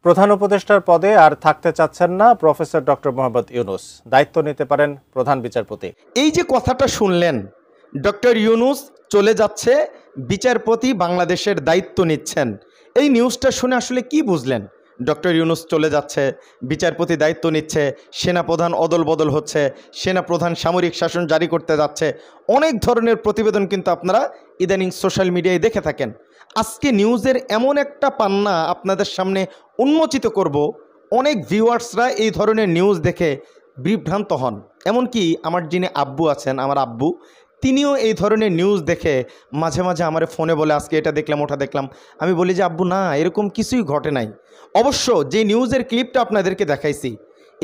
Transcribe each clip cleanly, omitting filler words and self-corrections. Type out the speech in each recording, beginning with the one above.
প্রধান উপদেষ্টার পদে আর থাকতে চাচ্ছেন না প্রফেসর ডক্টর মোহাম্মদ ইউনূস, দায়িত্ব নিতে পারেন প্রধান বিচারপতি। এই যে কথাটা শুনলেন, ডক্টর ইউনূস চলে যাচ্ছে, বিচারপতি বাংলাদেশের দায়িত্ব নিচ্ছেন, এই নিউজটা শুনে আসলে কি বুঝলেন? ডক্টর ইউনূস চলে যাচ্ছে, বিচারপতি দায়িত্ব নিচ্ছে, সেনাপ্রধান অদল বদল হচ্ছে, সেনাপ্রধান সামরিক শাসন জারি করতে যাচ্ছে, অনেক ধরনের প্রতিবেদন কিন্তু আপনারা ইদানিং সোশ্যাল মিডিয়ায় দেখে থাকেন। আজকে নিউজের এমন একটা পান্না আপনাদের সামনে উন্মোচিত করব, অনেক ভিউয়ার্সরা এই ধরনের নিউজ দেখে বিভ্রান্ত হন। এমনকি আমার যিনি আব্বু আছেন, আমার আব্বু, তিনিও এই ধরনের নিউজ দেখে মাঝে মাঝে আমার ফোনে বলে আজকে এটা দেখলাম ওটা দেখলাম। আমি বলি যে আব্বু না, এরকম কিছুই ঘটে নাই। অবশ্য যে নিউজের ক্লিপটা আপনাদেরকে দেখাইছি,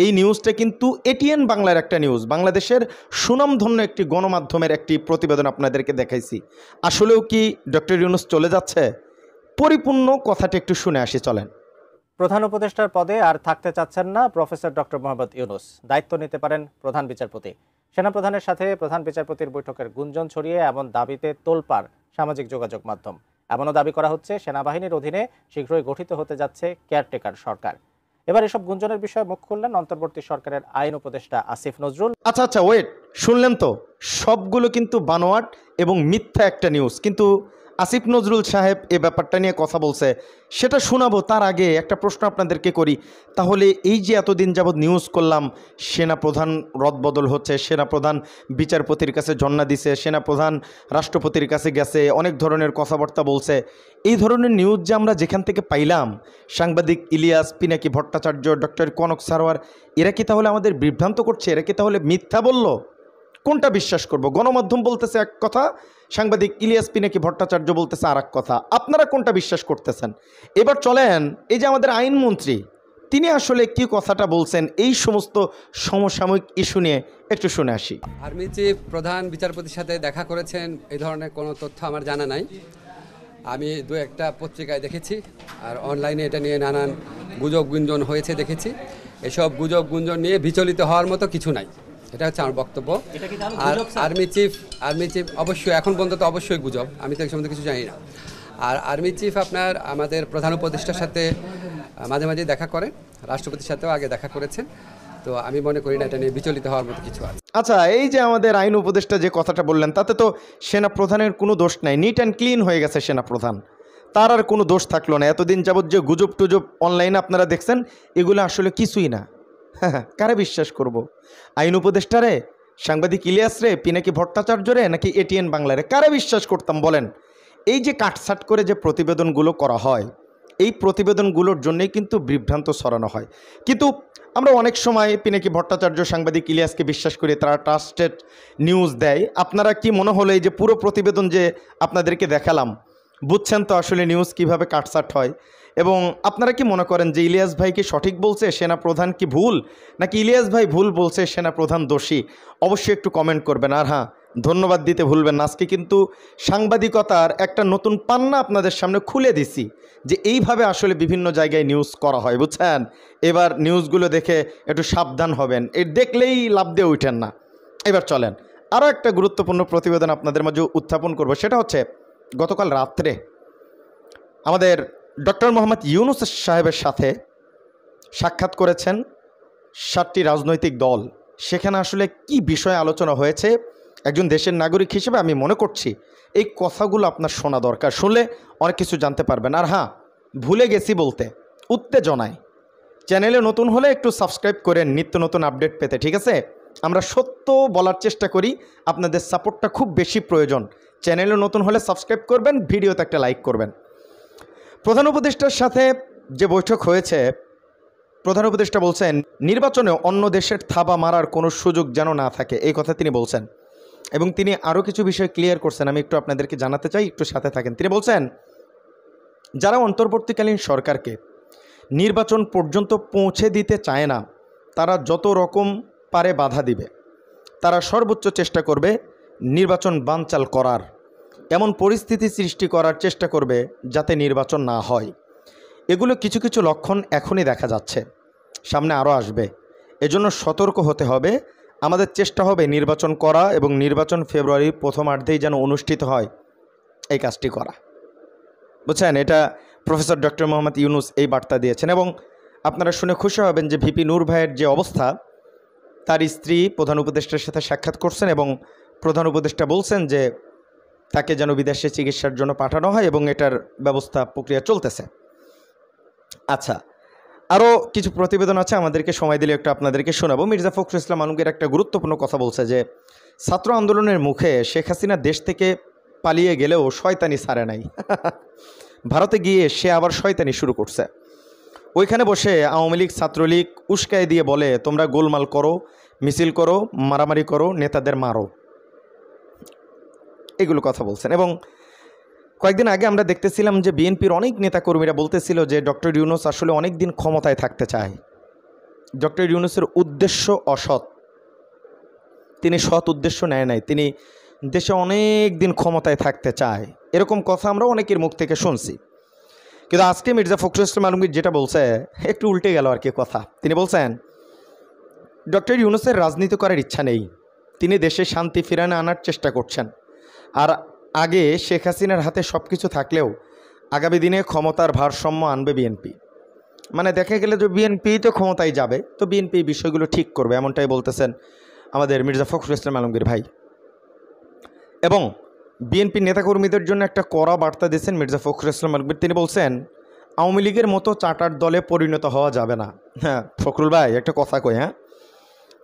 এই নিউজটা কিন্তু এটিএন বাংলার একটা নিউজ, বাংলাদেশের সুনামধন্য একটি গণমাধ্যমের একটি প্রতিবেদন আপনাদেরকে দেখাইছি। আসলেও কি ডক্টর ইউনূস চলে যাচ্ছে? পরিপূর্ণ কথাটা একটু শুনে আসি, চলেন। প্রধান উপদেষ্টার পদে আর থাকতে চাচ্ছেন না প্রফেসর ডক্টর মোহাম্মদ ইউনূস, দায়িত্ব নিতে পারেন প্রধান বিচারপতি। সেনাপ্রধানের সাথে প্রধান বিচারপতির বৈঠকের গুঞ্জন ছড়িয়ে এমন দাবিতে তোলপাড় সামাজিক যোগাযোগ মাধ্যম। এমনও দাবি করা হচ্ছে সেনাবাহিনীর অধীনে শীঘ্রই গঠিত হতে যাচ্ছে কেয়ারটেকার সরকার। এবার এসব গুঞ্জনের বিষয়ে মুখ খুললেন অন্তর্বর্তী সরকারের আইন উপদেষ্টা আসিফ নজরুল। আচ্ছা ওয়েট, শুনলেন তো, সবগুলো কিন্তু বানোয়াট এবং মিথ্যা একটা নিউজ। কিন্তু আসিফ নজরুল সাহেব এ ব্যাপারটা নিয়ে কথা বলছে, সেটা শোনাবো। তার আগে একটা প্রশ্ন আপনাদেরকে করি, তাহলে এই যে এতদিন যাবৎ নিউজ করলাম সেনাপ্রধান রদবদল হচ্ছে, সেনাপ্রধান বিচারপতির কাছে জন্না দিছে, সেনাপ্রধান রাষ্ট্রপতির কাছে গেছে, অনেক ধরনের কথাবার্তা বলছে, এই ধরনের নিউজ যে আমরা যেখান থেকে পাইলাম, সাংবাদিক ইলিয়াস, পিনাকি ভট্টাচার্য, ডক্টর কনক সারোয়ার, এরা কি তাহলে আমাদের বিভ্রান্ত করছে? এরা কি তাহলে মিথ্যা বলল? কোনটা বিশ্বাস করব? গণমাধ্যম বলতেছে এক কথা, সাংবাদিক ইলিয়াস পিনাকি ভট্টাচার্য বলতেছে আর এক কথা। আপনারা কোনটা বিশ্বাস করতেছেন? এবার চলেন, এই যে আমাদের আইনমন্ত্রী, তিনি আসলে কি কথাটা বলছেন এই সমস্ত সমসাময়িক ইস্যু নিয়ে একটু শুনে আসি। আর্মি চিফ প্রধান বিচারপতির সাথে দেখা করেছেন, এই ধরনের কোনো তথ্য আমার জানা নাই। আমি দু একটা পত্রিকায় দেখেছি, আর অনলাইনে এটা নিয়ে নানান গুজব গুঞ্জন হয়েছে দেখেছি। এসব গুজব গুঞ্জন নিয়ে বিচলিত হওয়ার মতো কিছু নাই, এটা হচ্ছে আমার বক্তব্য। আর আর্মি চিফ অবশ্যই এখন পর্যন্ত অবশ্যই গুজব, আমি তো এই সম্বন্ধে কিছু জানি না। আর আর্মি চিফ আপনার আমাদের প্রধান উপদেষ্টার সাথে মাঝে মাঝে দেখা করেন, রাষ্ট্রপতির সাথেও আগে দেখা করেছেন, তো আমি মনে করি না এটা নিয়ে বিচলিত হওয়ার মতো কিছু আছে। আচ্ছা, এই যে আমাদের আইন উপদেষ্টা যে কথাটা বললেন, তাতে তো সেনাপ্রধানের কোনো দোষ নাই, নিট অ্যান্ড ক্লিন হয়ে গেছে সেনাপ্রধান, তার আর কোনো দোষ থাকলো না। এতদিন যাবৎ যে গুজব টুজব অনলাইনে আপনারা দেখছেন, এগুলো আসলে কিছুই না। হ্যাঁ, কারে বিশ্বাস করব? আইন উপদেষ্টারে, সাংবাদিক ইলিয়াস রে, পিনাকি ভট্টাচার্য রে, নাকি এটিএন বাংলারে? কারে বিশ্বাস করতাম বলেন? এই যে কাটছাট করে যে প্রতিবেদনগুলো করা হয়, এই প্রতিবেদনগুলোর জন্যই কিন্তু বিভ্রান্ত ছড়ানো হয়। কিন্তু আমরা অনেক সময় পিনাকি ভট্টাচার্য, সাংবাদিক ইলিয়াসকে বিশ্বাস করি, তারা ট্রাস্টেড নিউজ দেয়। আপনারা কি মনে হলো এই যে পুরো প্রতিবেদন যে আপনাদেরকে দেখালাম, বুঝছেন তো আসলে নিউজ কিভাবে কাটছাট হয়? এবং আপনারা কি মনে করেন যে ইলিয়াস ভাই কি সঠিক বলছে, সেনাপ্রধান কি ভুল, নাকি ইলিয়াস ভাই ভুল বলছে, সেনাপ্রধান দোষী? অবশ্যই একটু কমেন্ট করবেন। আর হ্যাঁ, ধন্যবাদ দিতে ভুলবেন না। আজকে কিন্তু সাংবাদিকতার একটা নতুন পান্না আপনাদের সামনে খুলে দিছি, যে এইভাবে আসলে বিভিন্ন জায়গায় নিউজ করা হয়, বুঝছেন? এবার নিউজগুলো দেখে একটু সাবধান হবেন, এর দেখলেই লাভ দিয়ে উঠেন না। এবার চলেন, আরও একটা গুরুত্বপূর্ণ প্রতিবেদন আপনাদের মাঝে উত্থাপন করব। সেটা হচ্ছে গতকাল রাত্রে আমাদের ডক্টর মোহাম্মদ ইউনূস সাহেবের সাথে সাক্ষাৎ করেছেন 7টি রাজনৈতিক দল। সেখানে আসলে কি বিষয়ে আলোচনা হয়েছে, একজন দেশের নাগরিক হিসেবে আমি মনে করছি এই কথাগুলো আপনার শোনা দরকার, শুনলে অনেক কিছু জানতে পারবেন। আর হ্যাঁ, ভুলে গেছি বলতে, উত্তেজনায় চ্যানেলে নতুন হলে একটু সাবস্ক্রাইব করেন নিত্য নতুন আপডেট পেতে, ঠিক আছে? আমরা সত্য বলার চেষ্টা করি, আপনাদের সাপোর্টটা খুব বেশি প্রয়োজন। চ্যানেলে নতুন হলে সাবস্ক্রাইব করবেন, ভিডিওতে একটা লাইক করবেন। প্রধান উপদেষ্টার সাথে যে বৈঠক হয়েছে, প্রধান উপদেষ্টা বলছেন নির্বাচনে অন্য দেশের থাবা মারার কোনো সুযোগ যেন না থাকে, এই কথা তিনি বলছেন। এবং তিনি আরও কিছু বিষয় ক্লিয়ার করছেন, আমি একটু আপনাদেরকে জানাতে চাই, একটু সাথে থাকেন। তিনি বলছেন যারা অন্তর্বর্তীকালীন সরকারকে নির্বাচন পর্যন্ত পৌঁছে দিতে চায় না, তারা যত রকম পারে বাধা দিবে, তারা সর্বোচ্চ চেষ্টা করবে নির্বাচন বানচাল করার, এমন পরিস্থিতি সৃষ্টি করার চেষ্টা করবে যাতে নির্বাচন না হয়। এগুলো কিছু কিছু লক্ষণ এখনই দেখা যাচ্ছে, সামনে আরও আসবে। এজন্য সতর্ক হতে হবে। আমাদের চেষ্টা হবে নির্বাচন করা এবং নির্বাচন ফেব্রুয়ারির প্রথমার্ধেই যেন অনুষ্ঠিত হয়, এই কাজটি করা, বুঝছেন? এটা প্রফেসর ডক্টর মোহাম্মদ ইউনুস এই বার্তা দিয়েছেন। এবং আপনারা শুনে খুশি হবেন যে ভিপি নূর ভাইয়ের যে অবস্থা, তার স্ত্রী প্রধান উপদেষ্টার সাথে সাক্ষাৎ করছেন এবং প্রধান উপদেষ্টা বলছেন যে তাকে যেন বিদেশে চিকিৎসার জন্য পাঠানো হয় এবং এটার ব্যবস্থা প্রক্রিয়া চলতেছে। আচ্ছা, আরও কিছু প্রতিবেদন আছে, আমাদেরকে সময় দিলে একটু আপনাদেরকে শোনাবো। মির্জা ফখরুল ইসলাম আলমগীর একটা গুরুত্বপূর্ণ কথা বলছে যে ছাত্র আন্দোলনের মুখে শেখ হাসিনা দেশ থেকে পালিয়ে গেলেও শয়তানি ছাড়ে নাই। ভারতে গিয়ে সে আবার শয়তানি শুরু করছে। ওইখানে বসে আওয়ামী লীগ ছাত্রলীগ উস্কায় দিয়ে বলে তোমরা গোলমাল করো, মিছিল করো, মারামারি করো, নেতাদের মারো, এগুলো কথা বলছেন। এবং কয়েকদিন আগে আমরা দেখতেছিলাম যে বিএনপির অনেক নেতাকর্মীরা বলতেছিল যে ডক্টর ইউনূস আসলে অনেক দিন ক্ষমতায় থাকতে চায়। ডক্টর ইউনূসের উদ্দেশ্য অসৎ, তিনি সৎ উদ্দেশ্য নেয় নাই, তিনি দেশে অনেক দিন ক্ষমতায় থাকতে চায়, এরকম কথা আমরা অনেকের মুখ থেকে শুনছি। কিন্তু আজকে মির্জা ফখরুল ইসলাম আলমগীর যেটা বলছে একটু উল্টে গেল আর কি কথা। তিনি বলছেন ডক্টর ইউনূসের রাজনীতি করার ইচ্ছা নেই, তিনি দেশে শান্তি ফিরানো আনার চেষ্টা করছেন। আর আগে শেখ হাসিনার হাতে সব কিছু থাকলেও আগামী দিনে ক্ষমতার ভারসাম্য আনবে বিএনপি। মানে দেখা গেলে যে বিএনপি তো ক্ষমতায় যাবে, তো বিএনপি বিষয়গুলো ঠিক করবে, এমনটাই বলতেছেন আমাদের মির্জা ফখরুল ইসলাম আলমগীর ভাই। এবং বিএনপি নেতাকর্মীদের জন্য একটা কড়া বার্তা দিয়েছেন মির্জা ফখরুল ইসলাম আলমগীর। তিনি বলছেন আওয়ামী লীগের মতো চাটার দলে পরিণত হওয়া যাবে না। হ্যাঁ ফখরুল ভাই, একটা কথা কই, হ্যাঁ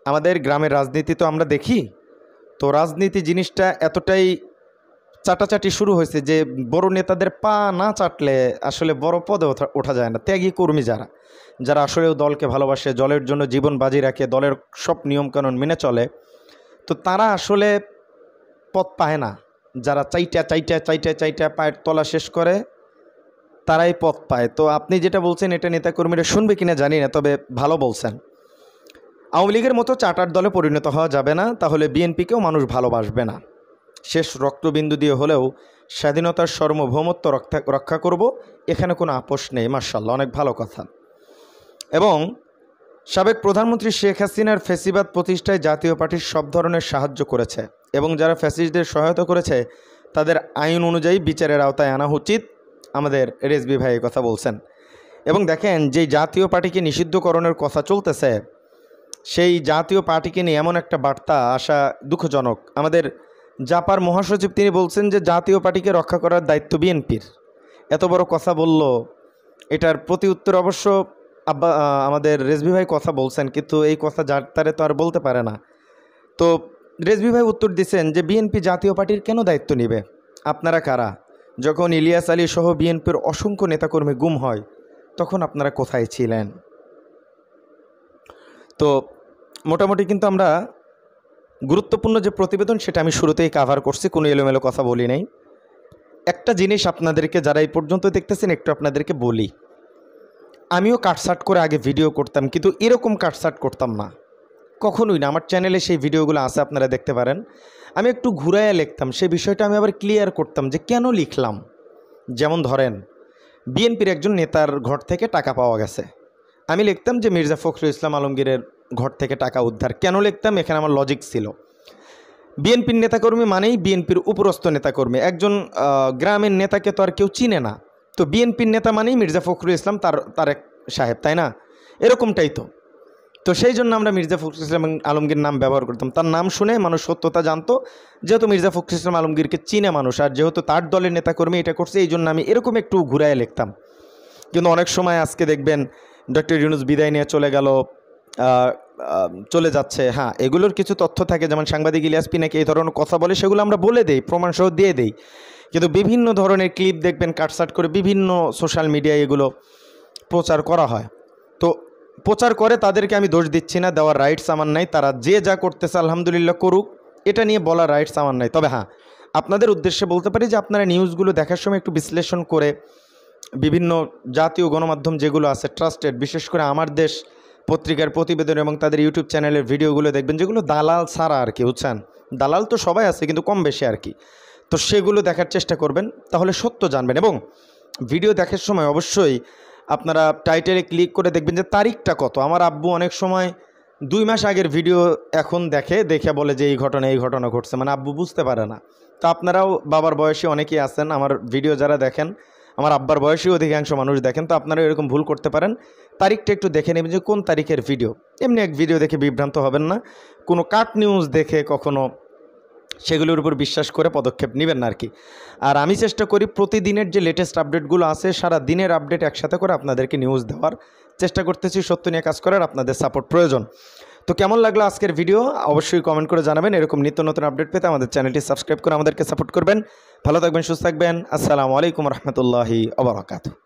আমাদের গ্রামের রাজনীতি তো আমরা দেখি, তো রাজনীতি জিনিসটা এতটাই চাটাচাটি শুরু হয়েছে যে বড় নেতাদের পা না চাটলে আসলে বড় পদে ওঠা যায় না। ত্যাগী কর্মী যারা যারা আসলেও দলকে ভালোবাসে, দলের জন্য জীবন বাজি রাখে, দলের সব নিয়মকানুন মেনে চলে, তো তারা আসলে পদ পায় না। যারা চাইটা পায়ের তলা শেষ করে তারাই পদ পায়। তো আপনি যেটা বলছেন এটা নেতাকর্মীরা শুনবে কিনা জানি না, তবে ভালো বলছেন। আওয়ামী লীগের মতো চাটার দলে পরিণত হওয়া যাবে না, তাহলে বিএনপিকেও মানুষ ভালোবাসবে না। শেষ রক্তবিন্দু দিয়ে হলেও স্বাধীনতার সার্বভৌমত্ব রক্ষা করব, এখানে কোনো আপোষ নেই। মাশাআল্লাহ, অনেক ভালো কথা। এবং সাবেক প্রধানমন্ত্রী শেখ হাসিনার ফ্যাসিবাদ প্রতিষ্ঠায় জাতীয় পার্টির সব ধরনের সাহায্য করেছে এবং যারা ফ্যাসিস্টদের সহায়তা করেছে তাদের আইন অনুযায়ী বিচারের আওতায় আনা উচিত, আমাদের রেজবি ভাই কথা বলছেন। এবং দেখেন যে জাতীয় পার্টিকে নিষিদ্ধকরণের কথা চলতেছে, সেই জাতীয় পার্টিকে নিয়ে এমন একটা বার্তা আসা দুঃখজনক। আমাদের জাপার মহাসচিব তিনি বলছেন যে জাতীয় পার্টিকে রক্ষা করার দায়িত্ব বিএনপির। এত বড় কথা বলল, এটার প্রতি উত্তর অবশ্য আমাদের রেজবি ভাই কথা বলছেন, কিন্তু এই কথা যার তারে তো আর বলতে পারে না। তো রেজবি ভাই উত্তর দিচ্ছেন যে বিএনপি জাতীয় পার্টির কেন দায়িত্ব নেবে, আপনারা কারা? যখন ইলিয়াস আলী সহ বিএনপির অসংখ্য নেতাকর্মী গুম হয় তখন আপনারা কোথায় ছিলেন? তো মোটামুটি কিন্তু আমরা গুরুত্বপূর্ণ যে প্রতিবেদন সেটা আমি শুরুতেই কাভার করছি, কোনো এলোমেলো কথা বলি নাই। একটা জিনিস আপনাদেরকে যারা এই পর্যন্ত দেখতেছেন একটু আপনাদেরকে বলি, আমিও কাটসাট করে আগে ভিডিও করতাম, কিন্তু এরকম কাটসাট করতাম না, কখনোই না। আমার চ্যানেলে সেই ভিডিওগুলো আছে, আপনারা দেখতে পারেন। আমি একটু ঘুরাইয়া লিখতাম, সেই বিষয়টা আমি আবার ক্লিয়ার করতাম যে কেন লিখলাম। যেমন ধরেন বিএনপির একজন নেতার ঘর থেকে টাকা পাওয়া গেছে, আমি লিখতাম যে মির্জা ফখরুল ইসলাম আলমগীরের ঘর থেকে টাকা উদ্ধার। কেন লিখতাম? এখানে আমার লজিক ছিল। বিএনপির নেতাকর্মী মানেই বিএনপির উপরস্থ নেতাকর্মী, একজন গ্রামের নেতাকে তো আর কেউ চিনে না, তো বিএনপির নেতা মানেই মির্জা ফখরুল ইসলাম তারেক সাহেব, তাই না? এরকমটাই তো সেই জন্য আমরা মির্জা ফখরুল ইসলাম আলমগীর নাম ব্যবহার করতাম। তার নাম শুনে মানুষ সত্যতা জানতো, যেহেতু মির্জা ফখরুল ইসলাম আলমগীরকে চিনে মানুষ, আর যেহেতু তার দলের নেতাকর্মী এটা করছে, এই জন্য আমি এরকম একটু ঘুরাইয়া লিখতাম। কিন্তু অনেক সময় আজকে দেখবেন ডক্টর ইউনূস বিদায় নিয়ে চলে যাচ্ছে, হ্যাঁ এগুলোর কিছু তথ্য থাকে, যেমন সাংবাদিক ইলিয়াস পিনাকি এই ধরনের কথা বলে, সেগুলো আমরা বলে দেই, প্রমাণসহ দিয়ে দেই। কিন্তু বিভিন্ন ধরনের ক্লিপ দেখবেন কাটসাট করে বিভিন্ন সোশ্যাল মিডিয়ায় এগুলো প্রচার করা হয়। তো প্রচার করে তাদেরকে আমি দোষ দিচ্ছি না, দেওয়ার রাইটস আমার নাই, তারা যে যা করতেছে আলহামদুলিল্লাহ করুক, এটা নিয়ে বলার রাইটস আমার নাই। তবে হ্যাঁ, আপনাদের উদ্দেশ্যে বলতে পারি যে আপনারা নিউজগুলো দেখার সময় একটু বিশ্লেষণ করে বিভিন্ন জাতীয় গণমাধ্যম যেগুলো আছে ট্রাস্টেড, বিশেষ করে আমার দেশ পত্রিকার প্রতিবেদন এবং তাদের ইউটিউব চ্যানেলের ভিডিওগুলো দেখবেন, যেগুলো দালাল ছাড়া আর কি, বুঝছেন? দালাল তো সবাই আছে কিন্তু কম বেশি আর কি। তো সেগুলো দেখার চেষ্টা করবেন, তাহলে সত্য জানবেন। এবং ভিডিও দেখার সময় অবশ্যই আপনারা টাইটেলে ক্লিক করে দেখবেন যে তারিখটা কত। আমার আব্বু অনেক সময় 2 মাস আগের ভিডিও এখন দেখে বলে যে এই ঘটনা ঘটছে, মানে আব্বু বুঝতে পারে না। তো আপনারাও বাবার বয়সে অনেকেই আছেন, আমার ভিডিও যারা দেখেন আমার আব্বার বয়সী অধিকাংশ মানুষ দেখেন, তো আপনারা এরকম ভুল করতে পারেন। তারিখটা একটু দেখে নেবেন যে কোন তারিখের ভিডিও। এমনি এক ভিডিও দেখে বিভ্রান্ত হবেন না, কোনো কাট নিউজ দেখে কখনো সেগুলোর উপর বিশ্বাস করে পদক্ষেপ নেবেন না আর কি। আর আমি চেষ্টা করি প্রতিদিনের যে লেটেস্ট আপডেটগুলো আছে সারা দিনের আপডেট একসাথে করে আপনাদেরকে নিউজ দেওয়ার চেষ্টা করতেছি। সত্য নিয়ে কাজ করার আপনাদের সাপোর্ট প্রয়োজন। তো কেমন লাগলো আজকের ভিডিও অবশ্যই কমেন্ট করে জানাবেন। এরকম নিত্য নতুন আপডেট পেতে আমাদের চ্যানেলটি সাবস্ক্রাইব করে আমাদেরকে সাপোর্ট করবেন। ভালো থাকবেন, সুস্থ থাকবেন। আসসালামু আলাইকুম রহমতুল্লাহি ওয়া বারাকাতুহু।